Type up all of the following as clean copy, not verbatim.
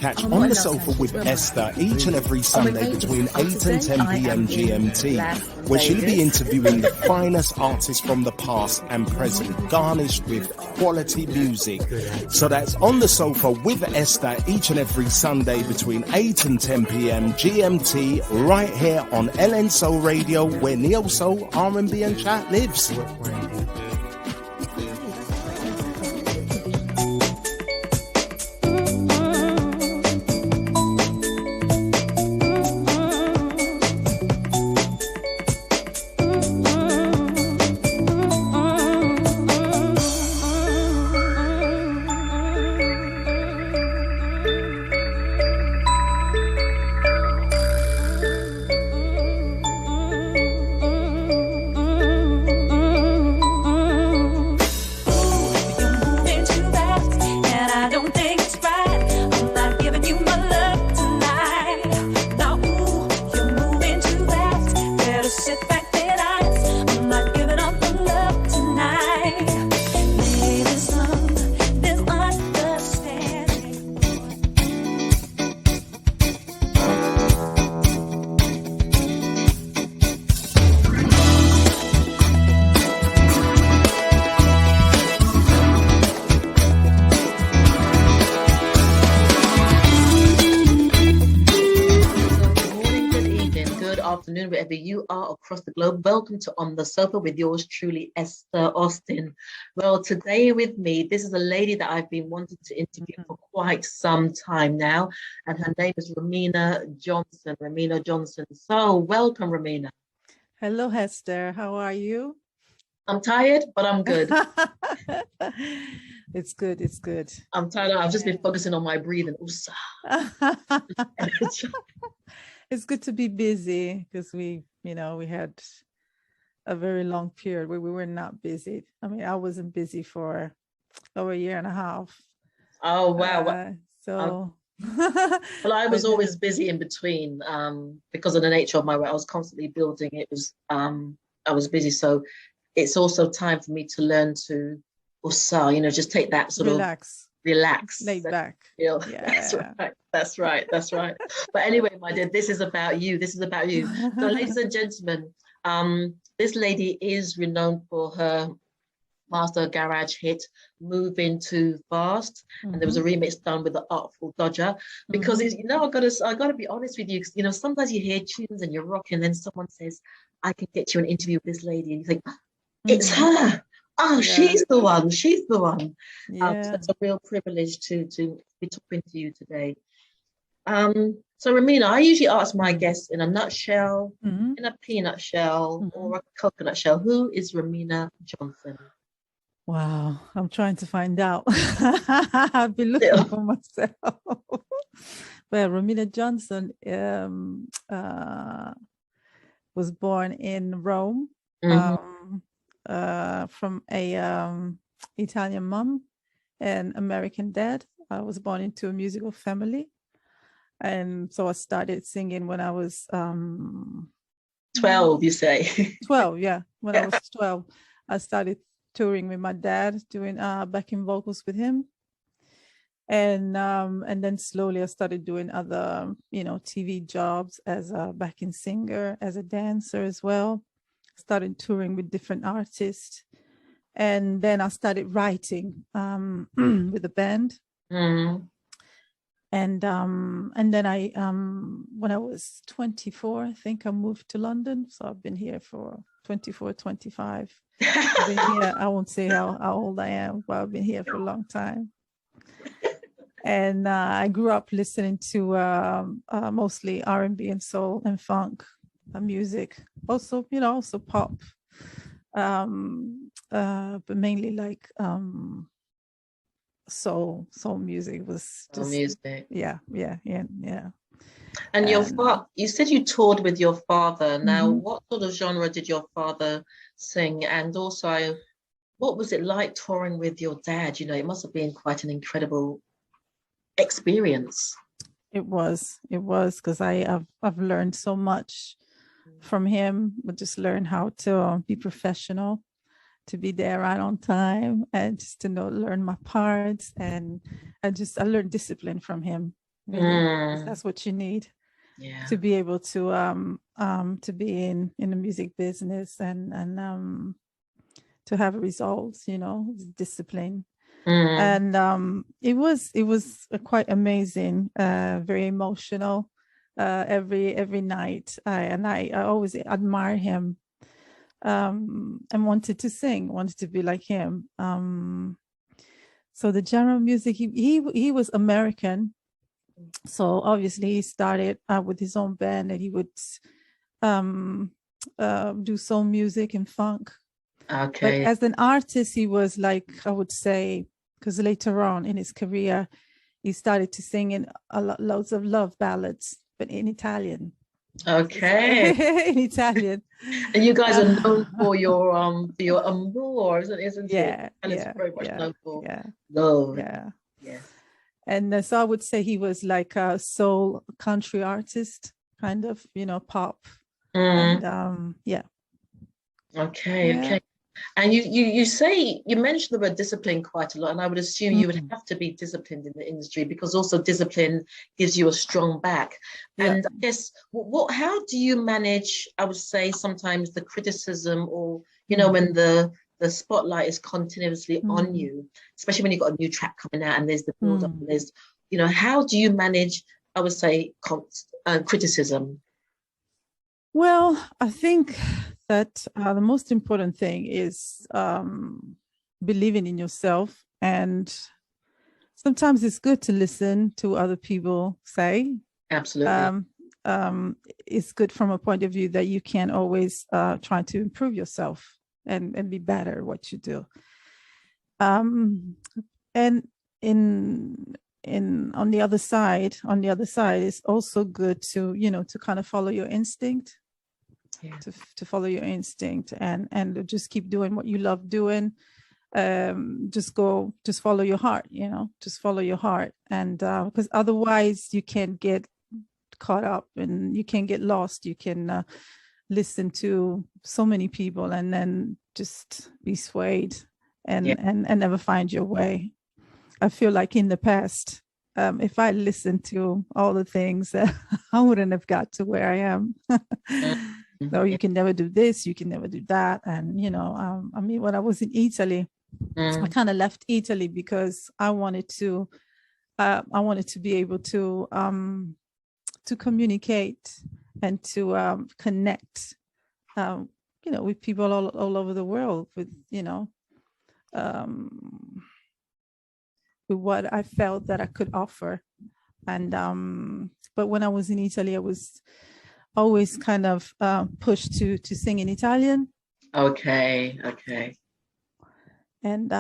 Catch On the Sofa with Esther each and every Sunday between 8 and 10 p.m. GMT, where she'll be interviewing the finest artists from the past and present, garnished with quality music. So that's On the Sofa with Esther each and every Sunday between 8 and 10 p.m. GMT, right here on LN Soul Radio, where Neo Soul, R&B and Chat lives. Wherever you are across the globe, welcome to On the Sofa with yours truly, Esther Austin. Well, today with me, this is a lady that I've been wanting to interview for quite some time now, and her name is Romina Johnson. Romina Johnson. So, welcome, Romina. Hello, Esther. How are you? I'm tired, but I'm good. It's good. It's good. I'm tired. I've just been focusing on my breathing. It's good to be busy because we had a very long period where we were not busy. I mean, I wasn't busy for over a year and a half. Oh, wow. Well, I was always busy in between because of the nature of my work. I was constantly building. I was busy. So it's also time for me to learn to just take that sort of relax, laid back. Yeah. That's right. But anyway, my dear, this is about you. So, ladies and gentlemen, this lady is renowned for her master garage hit, Moving Too Fast, and there was a remix done with the Artful Dodger. Because I gotta be honest with you. Sometimes you hear tunes and you're rocking, and then someone says, "I can get you an interview with this lady," and you think, "It's her." Oh, yeah. She's the one. Yeah. So it's a real privilege to be talking to you today. So Romina, I usually ask my guests in a nutshell, in a peanut shell, or a coconut shell. Who is Romina Johnson? Wow, I'm trying to find out. I've been looking for myself. Well, Romina Johnson was born in Rome. From a Italian mom and American dad. I was born into a musical family, and so I started singing when I was 12. You say 12? Yeah, when I was 12, I started touring with my dad, doing backing vocals with him, and then slowly I started doing other TV jobs as a backing singer, as a dancer as well. Started touring with different artists, and then I started writing with a band. And then I when I was 24, I think I moved to London. So I've been here for 24, 25. I've been here, I won't say how old I am, but I've been here for a long time. And I grew up listening to mostly R&B and soul and funk music, also pop, but mainly like soul music was just music. Yeah. And your father, you said you toured with your father. Now, Mm-hmm. what sort of genre did your father sing? And also, what was it like touring with your dad? You know, it must have been quite an incredible experience. It was because I've learned so much from him. I just learned how to be professional, to be there right on time, and just to learn my parts. And I learned discipline from him. Really, that's what you need to be able to be in the music business and to have results. You know, discipline. And it was quite amazing, very emotional. Every night, I always admire him, and wanted to sing, wanted to be like him. So the genre of music, he was American, so obviously he started with his own band, and he would do soul music and funk. Okay. But as an artist, he was like, I would say, because later on in his career, he started to sing in loads of love ballads, but in Italian. Okay. In Italian. And you guys are known for your amour, isn't yeah, it? And it's very much known for love. Yeah. Yeah. And so I would say he was like a soul country artist, kind of, you know, pop. And Okay. And you mentioned the word discipline quite a lot, and I would assume you would have to be disciplined in the industry, because also discipline gives you a strong back. And I guess how do you manage, I would say, sometimes the criticism, or you know, when the spotlight is continuously on you, especially when you've got a new track coming out and there's the build up and there's, you know, how do you manage, I would say, criticism? Well, I think that the most important thing is believing in yourself. And sometimes it's good to listen to other people say. Absolutely. It's good from a point of view that you can always try to improve yourself and be better at what you do. And on the other side, it's also good to, you know, to kind of follow your instinct. To follow your instinct and just keep doing what you love doing. Just follow your heart, you know, just follow your heart. And because otherwise you can get caught up and you can get lost. You can listen to so many people and then just be swayed and never find your way. I feel like in the past, if I listened to all the things, I wouldn't have got to where I am. So you can never do this, you can never do that. And, you know, I mean, when I was in Italy, I kind of left Italy because I wanted to be able to communicate and to connect, you know, with people all over the world, with, you know, with what I felt that I could offer. And, but when I was in Italy, I was always kind of pushed to sing in Italian. Okay. And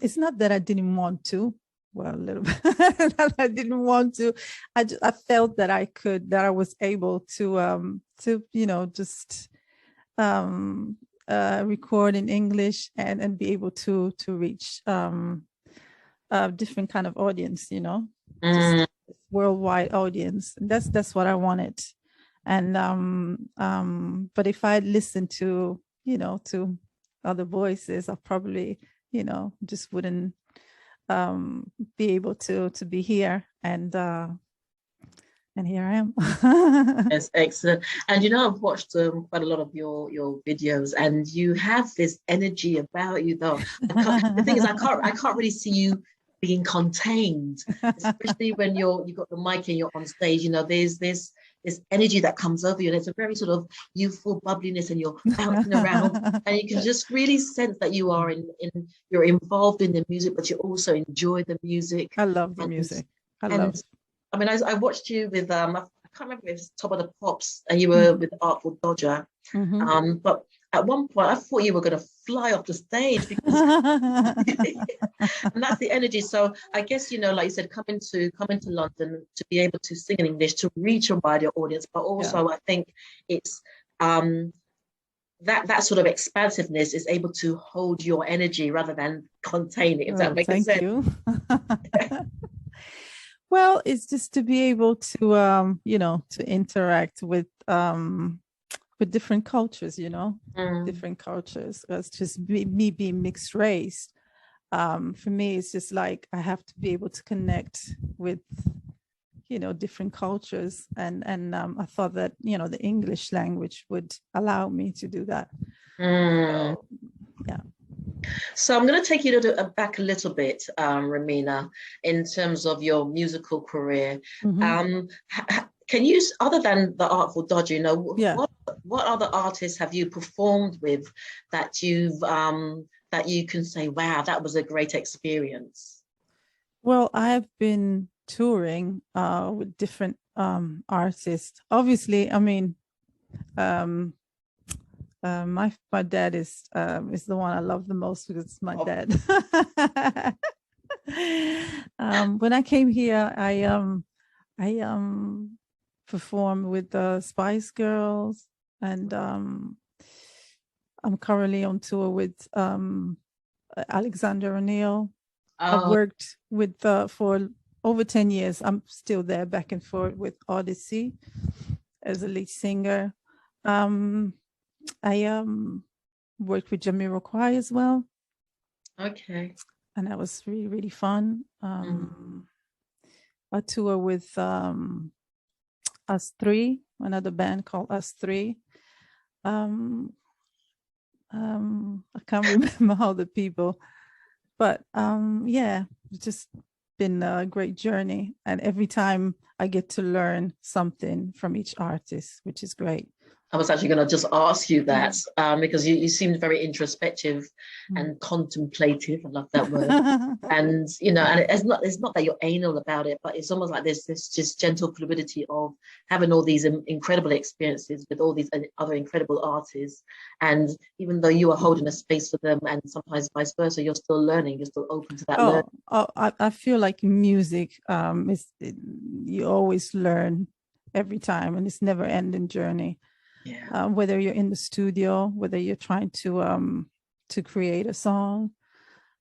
it's not that I didn't want to. Well, a little bit. I didn't want to. I felt that I could, that I was able to you know, just record in English and be able to reach different kind of audience, you know, just worldwide audience. And that's what I wanted. And but if I listened to, you know, to other voices, I probably, you know, just wouldn't be able to be here. And here I am. Yes, excellent. And you know, I've watched quite a lot of your videos, and you have this energy about you, though. The thing is, I can't really see you being contained, especially when you've got the mic and you're on stage. You know, there's this energy that comes over you. There's a very sort of youthful bubbliness, and you're bouncing around, and you can just really sense that you are you're involved in the music, but you also enjoy the music. I love the music. I mean, I watched you with I can't remember if it's Top of the Pops, and you were with Artful Dodger. But at one point, I thought you were going to fly off the stage because, and that's the energy. So I guess, like you said, coming to London to be able to sing in English, to reach a wider audience, but also I think it's that sort of expansiveness is able to hold your energy rather than contain it. If that makes sense. Thank you. Well, it's just to be able to, to interact with different cultures, different cultures. It's just me being mixed race. For me, it's just like I have to be able to connect with, different cultures. And I thought that, the English language would allow me to do that. So, yeah. So I'm going to take you back a little bit, Romina, in terms of your musical career. Can you, other than the Artful Dodger, what other artists have you performed with that that you can say, wow, that was a great experience? Well, I have been touring with different artists. Obviously, I mean, my dad is the one I love the most because it's my dad. When I came here, I performed with the Spice Girls, and I'm currently on tour with Alexander O'Neill. I've worked with for over 10 years. I'm still there, back and forth with Odyssey as a lead singer. I worked with Jamiroquai as well. Okay. And that was really, really fun. I tour with Us Three, another band called Us Three. I can't remember all the people, but it's just been a great journey. And every time I get to learn something from each artist, which is great. I was actually going to just ask you that because you seemed very introspective and contemplative. I love that word. And, and it's not that you're anal about it, but it's almost like there's this just gentle fluidity of having all these incredible experiences with all these other incredible artists. And even though you are holding a space for them and sometimes vice versa, you're still learning, you're still open to that learning. I feel like music, you always learn every time, and it's never ending journey. Yeah. Whether you're in the studio, whether you're trying to create a song,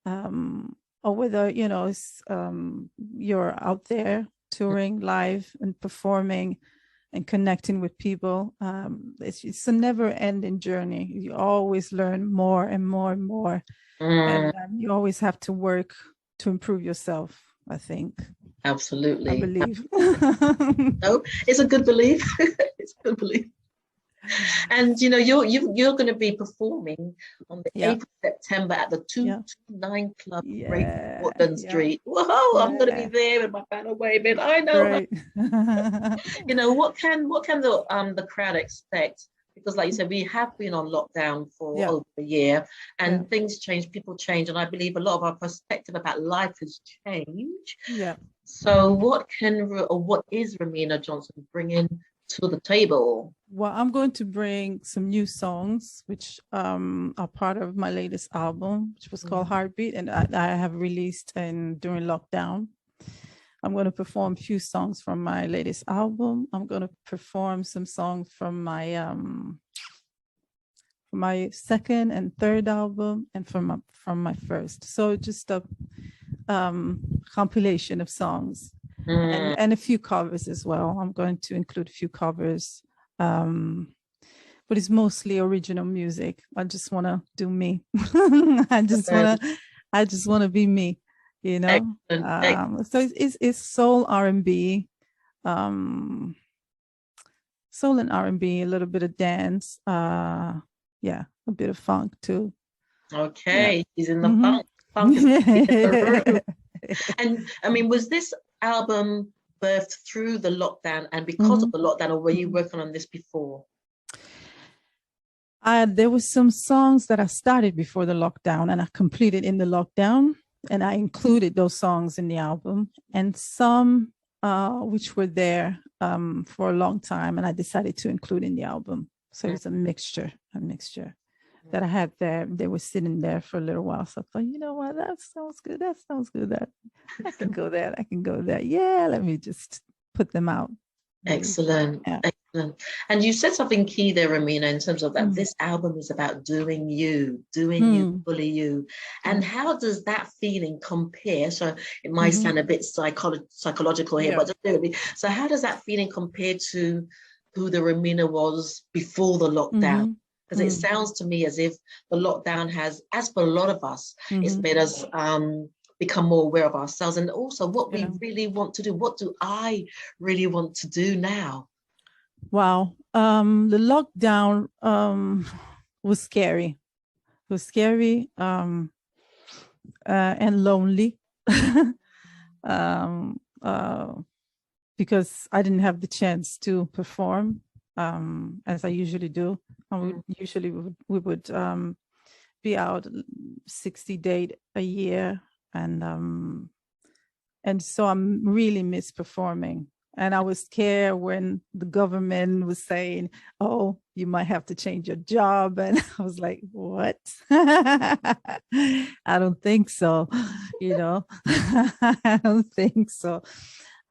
or whether you're out there touring live and performing and connecting with people, it's a never-ending journey. You always learn more and more and more, and you always have to work to improve yourself, I think. Absolutely. I believe. No, it's a good belief. It's a good belief. And you're going to be performing on the 8th of September at the 229 Club, Great Portland Street. Whoa! I'm going to be there with my banner waving. I know. Right. What can the crowd expect? Because, like you said, we have been on lockdown for over a year, and things change, people change, and I believe a lot of our perspective about life has changed. Yeah. So, what is Romina Johnson bringing to the table? Well, I'm going to bring some new songs, which are part of my latest album, which was called Heartbeat, and I have released during lockdown. I'm going to perform a few songs from my latest album. I'm going to perform some songs from my second and third album, and from my first. So just a compilation of songs. And a few covers as well. I'm going to include a few covers, but it's mostly original music. I just want to do me. I just want to be me, So it's soul R&B, soul and R&B, a little bit of dance, a bit of funk too. Okay, he's in the funk is the And I mean, was this album birthed through the lockdown and because of the lockdown, or were you working on this before? There were some songs that I started before the lockdown and I completed in the lockdown, and I included those songs in the album, and some which were there for a long time, and I decided to include in the album. So it's a mixture that I had there. They were sitting there for a little while. So I thought, you know what, that sounds good. That I can go there. Yeah, let me just put them out. Excellent. Yeah. Excellent. And you said something key there, Romina, in terms of that this album is about doing you, fully you. And how does that feeling compare? So it might sound a bit psychological here, but just really, so how does that feeling compare to who the Romina was before the lockdown? Because it sounds to me as if the lockdown has, as for a lot of us, it's made us become more aware of ourselves and also what we really want to do. What do I really want to do now? Wow. The lockdown was scary. It was scary and lonely because I didn't have the chance to perform as I usually do. We would be out 60 days a year, and so I'm really miss performing. And I was scared when the government was saying, "Oh, you might have to change your job," and I was like, "What?" I don't think so. I don't think so.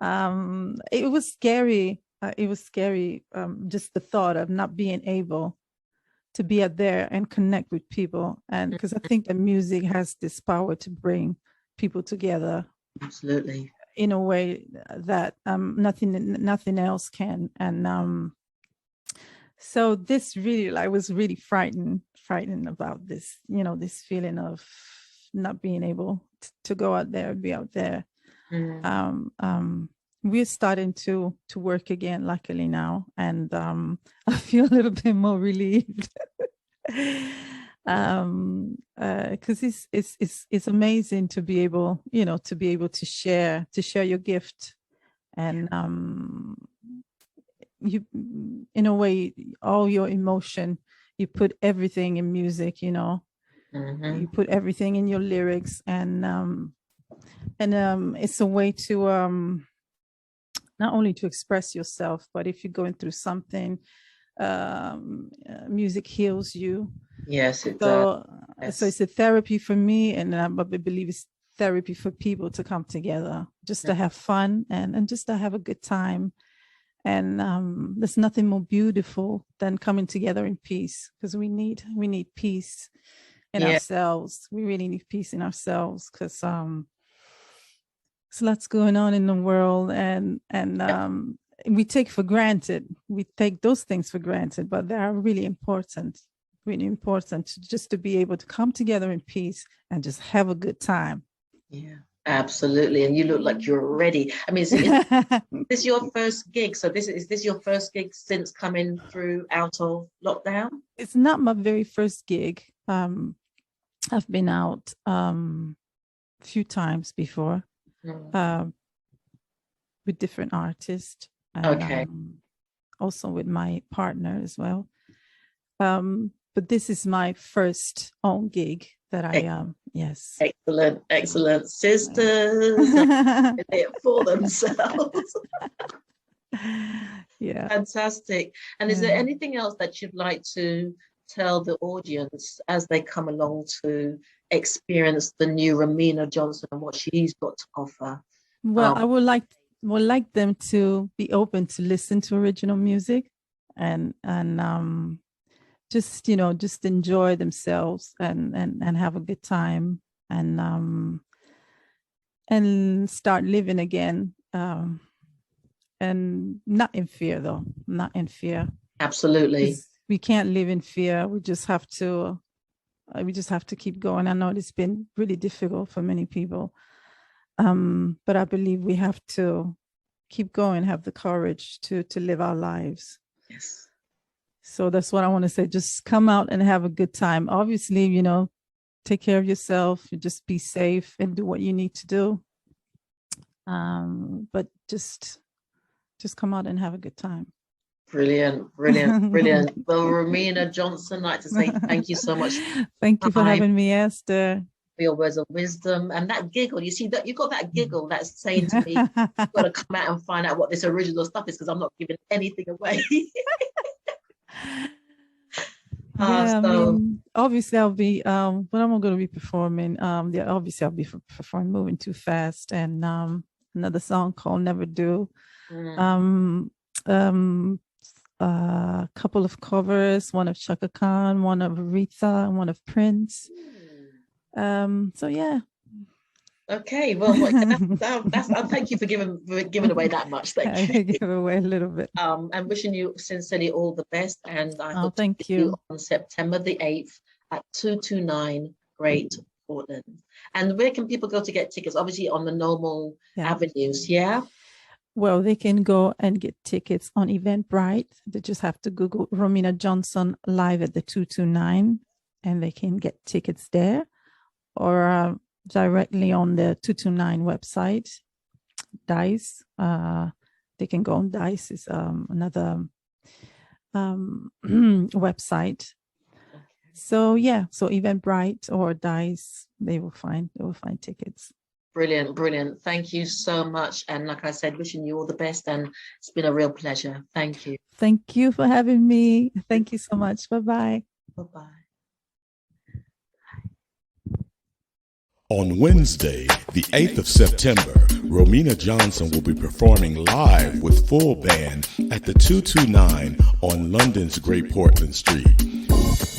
It was scary. Just the thought of not being able to be out there and connect with people, and because I think that music has this power to bring people together. Absolutely. In a way that nothing else can. And so this really, I was really frightened about this, this feeling of not being able to go out there, be out there. We're starting to work again, luckily now, and I feel a little bit more relieved. Because it's amazing to be able, to share your gift, and you, in a way, all your emotion, you put everything in music, you put everything in your lyrics, and it's a way to not only to express yourself, but if you're going through something, music heals you. Yes, it does. So it's a therapy for me, and I believe it's therapy for people to come together, just to have fun and just to have a good time. And there's nothing more beautiful than coming together in peace, because we need peace in ourselves. We really need peace in ourselves, because there's lots going on in the world, and we take those things for granted, but they are really important just to be able to come together in peace and just have a good time. Yeah, absolutely. And you look like you're ready. I mean, is this your first gig? So is this your first gig since coming through out of lockdown? It's not my very first gig. I've been out a few times before with different artists. And, also with my partner as well. But this is my first own gig that I yes. Excellent. Sisters it for themselves. Yeah. Fantastic. And is there anything else that you'd like to tell the audience as they come along to experience the new Romina Johnson and what she's got to offer? Well, I would like them to be open to listen to original music and just enjoy themselves and have a good time and start living again, and not in fear though. Not in fear. Absolutely. We can't live in fear. We just have to keep going. I know it's been really difficult for many people. But I believe we have to keep going, have the courage to live our lives. Yes. So that's what I want to say. Just come out and have a good time. Obviously, take care of yourself. Just be safe and do what you need to do. But just come out and have a good time. Brilliant. Well, Romina Johnson, I'd like to say thank you so much. Thank you for having me, Esther. for your words of wisdom and that giggle. You see that you've got that giggle that's saying to me, you've got to come out and find out what this original stuff is because I'm not giving anything away. Yeah, I mean, obviously I'll be when I'm going to be performing. Yeah, obviously I'll be performing Moving Too Fast and another song called Never Do. A couple of covers, one of Chaka Khan, one of Aretha, and one of Prince. So yeah. Okay, well, that's thank you for giving away that much. Thank you. I give away a little bit. I'm wishing you sincerely all the best, and I hope thank to see you on September the 8th at 229 Great Portland. And where can people go to get tickets? Obviously on the normal avenues, yeah? Well, they can go and get tickets on Eventbrite. They just have to Google Romina Johnson live at the 229, and they can get tickets there, or directly on the 229 website, Dice. They can go on Dice, is another website. So yeah, so Eventbrite or Dice, they will find tickets. Brilliant. Thank you so much. And like I said, wishing you all the best, and it's been a real pleasure. Thank you. Thank you for having me. Thank you so much. Bye-bye. Bye-bye. On Wednesday, the 8th of September, Romina Johnson will be performing live with full band at the 229 on London's Great Portland Street.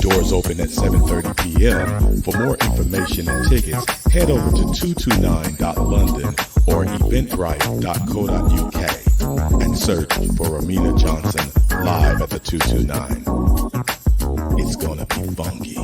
Doors open at 7:30 p.m. For more information and tickets, head over to 229.london or eventbrite.co.uk and search for Romina Johnson live at the 229. It's gonna be funky.